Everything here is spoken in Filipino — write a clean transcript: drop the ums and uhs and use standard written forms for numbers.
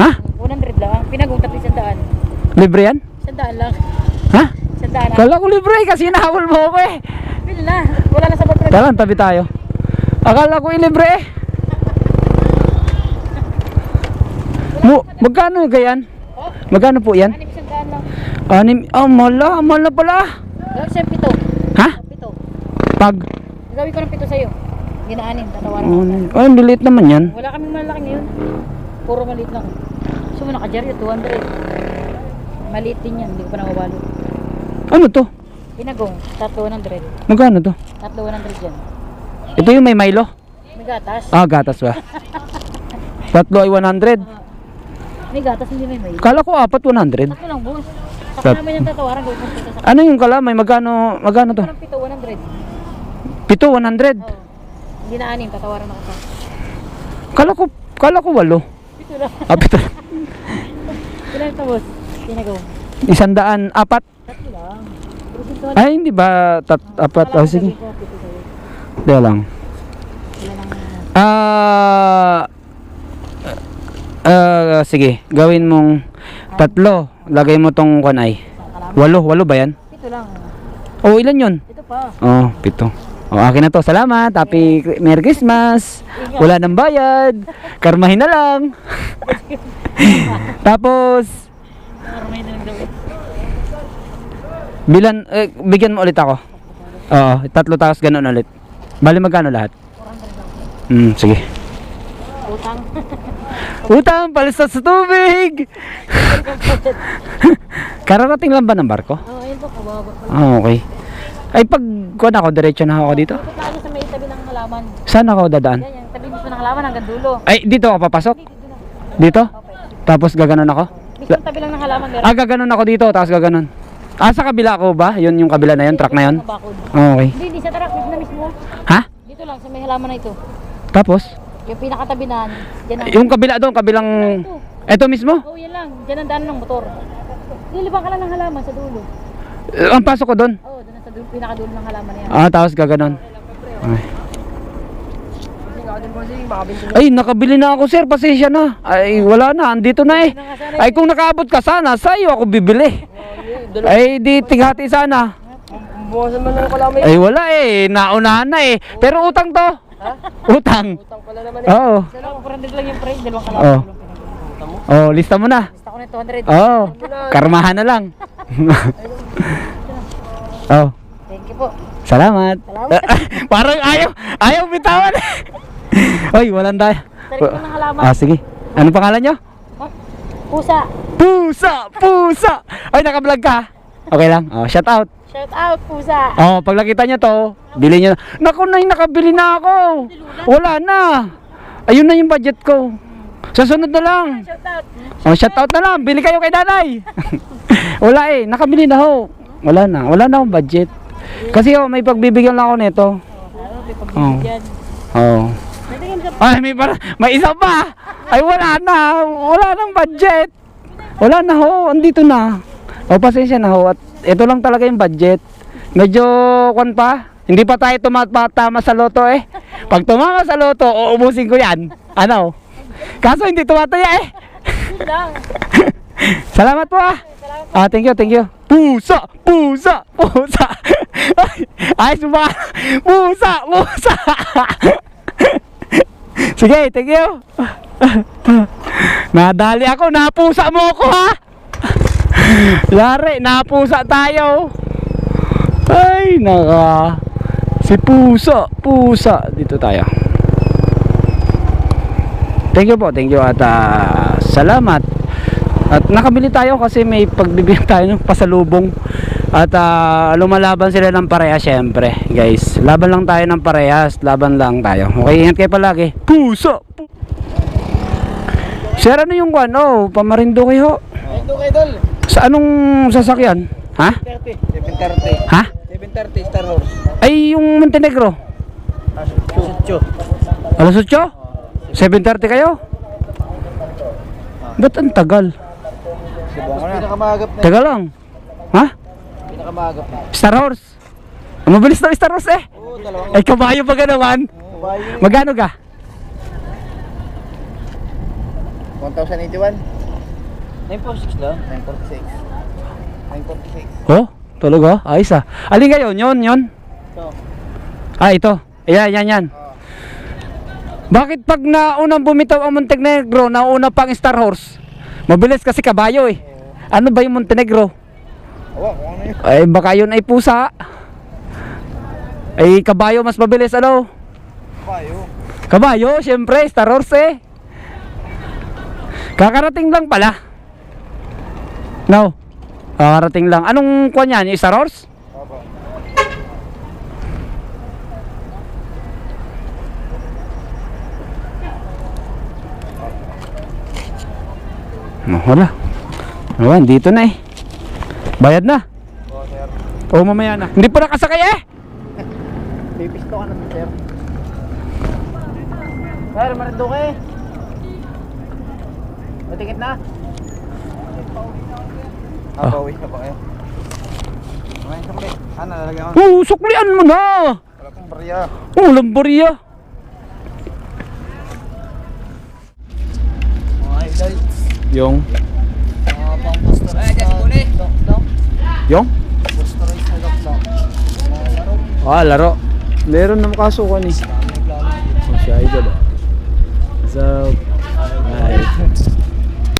Ha? 100 lang. Pinagong 100. Libre yan? 100 lang. Ha? 100 lang. Kala ko libre kasi nahabol mo ako eh. Bil na. Wala na sa bag. Tara, tabi tayo. Akala ko libre eh. Magkano ganyan? Oh? Magkano po yan? 100 lang. Mahal na pala. Gawin sa'yo 7. Ha? 7. Pag? Gawin ko ng 7 sa'yo. Ginaanin. Tatawaran ko. Ay, maliit naman yan. Wala kaming malaki ngayon. Puro maliit lang. Gusto mo naka-jerry 200. Maliit din yan. Hindi ko pa nakawalo. Ano to? Pinagong. 100. Magkano to? 100 yan. Ito yung may Milo? May gatas. Gatas ba? Tatlo ay 100. May gatas hindi may may. Kala ko 4 100. Tatlo lang boss. Saka naman yung tatawaran gawin mo sa Ano yung kalamay? Magkano to? parang 7 100. 7 100. Oo. Hindi na 6 tatawaran ako sa. Kala ko 8. 7 lang. 7. Ilan ito boss? Pinagaw. 100, 4. Tatlo lang. Pero dito Ay, hindi ba 4? Oh, sige. Dito lang. Sige. Gawin mong 3. Lagay mo tong kanay. 8 ba yan? Ito lang. Oh, ilan yun? Ito pa. Oh, 7. Oh, akin na to. Salamat. Happy Merry Christmas. Wala nang bayad. Karmahin na lang. Tapos, May na lang gawin. bigyan mo ulit ako. Oo, 3 tapos ganun ulit. Bali magkano lahat? 400 lang. Sige. Utang. Utang, palistas sa tubig. Kararating lang ba ng barko? Oh, ayun po. Kababa pala. Okay. Ay, pag kuha na ako, diretso na ako dito. Dito tayo sa may tabi ng halaman. Saan ako dadaan? Yan, yung tabi mismo ng halaman hanggang dulo. Ay, dito ako papasok? Dito na. Dito? Okay. Tapos gaganon ako? Mismo tabi lang ng halaman. Meron. Gaganon ako dito, tapos gaganon. Sa kabila ako ba? Yun yung kabila na yun, truck na yun? Bakod. Okay. Hindi sa truck. Dito na mismo. Ha? Dito lang sa may halaman na ito. Tapos? Yung pinakatabi na. Diyan ang. Yung kabila doon, kabilang... Ito mismo? Oh, yan lang. Diyan ang daan ng motor. Lilibang ka lang ng halaman sa dulo. Ang pasok ko doon? Oo, doon sa dulo, pinakadulo ng halaman na yan. Tapos gaganon. Ay, nakabili na ako sir, pasensya na. Ay, wala na, andito na eh. Ay, kung nakaabot ka sana, sa'yo ako bibili. Ay, di tighati sana. Buwasan man lang kalamay. Ay, wala eh, naunahan na eh. Pero utang to. Utang. Utang pala naman Oo. Dalawa, 400 lang yung price. Dalawang Oo. halaman. Oh, lista mo na. Basta ko na 200. Oo. Karmahan na lang. Oh, Thank you po. salamat. Salamat. Parang ayaw bitawan. Oy, walang tayo. Tarik mo ng halaman. Sige. Ano pangalan nyo? Pusa. Pusa! Ay, naka-vlog ka. Okay lang. Shout out. Shout out, pusa. Pag nakita nyo to, bili nyo na. Naku, nakabili na ako. Wala na. Ayun na yung budget ko. Sa sunod na lang. Shout out. Shout out na lang. Bili kayo kay nanay. Wala eh. Nakabili na ho. Wala na akong budget. Kasi may pagbibigyan lang ako nito. May pagbibigyan. Ay, may isa pa. Ay, wala na. Wala nang budget. Wala na ho. Andito na. Pasensya na ho. At ito lang talaga yung budget. Medyo kwan pa. Hindi pa tayo tumatama sa loto eh. Pag tumama sa loto, uubusin ko yan. Ano? Kaso hindi tumataya eh. Yun lang. Salamat po ah. Thank you. Pusa. Ay, suba. Pusa. Sige, thank you. Nadali ako, napusa mo ako ha. Lari, napusa tayo. Ay, si pusa. Dito tayo. Thank you at salamat. At nakabili tayo kasi may pagbibigyan tayo ng pasalubong. At lumalaban sila ng parehas syempre. Guys, laban lang tayo ng parehas. Laban lang tayo. Okay, ingat kayo palagi. Pusa! Sir, ano yung Pamarinduque ho? Marinduque idol. Sa anong sasakyan? Ha? 730. Ha? 730 Star Horse. Ay, yung Montenegro. Sutyo. Alas 8? 7:30 kayo? Ba't ang tagal? Pinakamagap na. Tagal lang. Ha? Pinakamagap na. Star Horse. Mabilis na Star Horse eh. Oo, dalawang. Ay, kabayo pa ka naman. Bayo. Magkano ka? 1,081. 946 lang? 946. 946. Oh, talaga? Ayos ah. Alin ngayon? Yon. Ito. Ah, ito. Yan. Bakit pag naunang bumitaw ang Montenegro, nauna pang Star Horse? Mabilis kasi kabayo eh. Ano ba yung Montenegro? Awa, kung ano yun? Ay, baka yun ay pusa. Ay, kabayo mas mabilis, ano? Kabayo. Kabayo, syempre, Star Horse eh. Kakarating lang pala. No. Kakarating lang. Anong kuha niyan? Yung Star Horse? Opo. Wala. Ayan, dito na eh. Bayad na. Oo, sir. O mamaya na. Hindi pa nakasakay eh. Pipisto ka na, sir. Sir, Marinduque. Matikit na. Pawis na pa kayo. Kumain sa muli. Nalagyan ko. Suklian mo na. Wala pong barya. Lamborya. Mga idol. Yung? Mga pang pastorized na lockdown. Yung? Pastorized na lockdown. Mga laro. Ah, laro. Meron na makasukan eh. Dami naglaro. Oh, siya idol. So,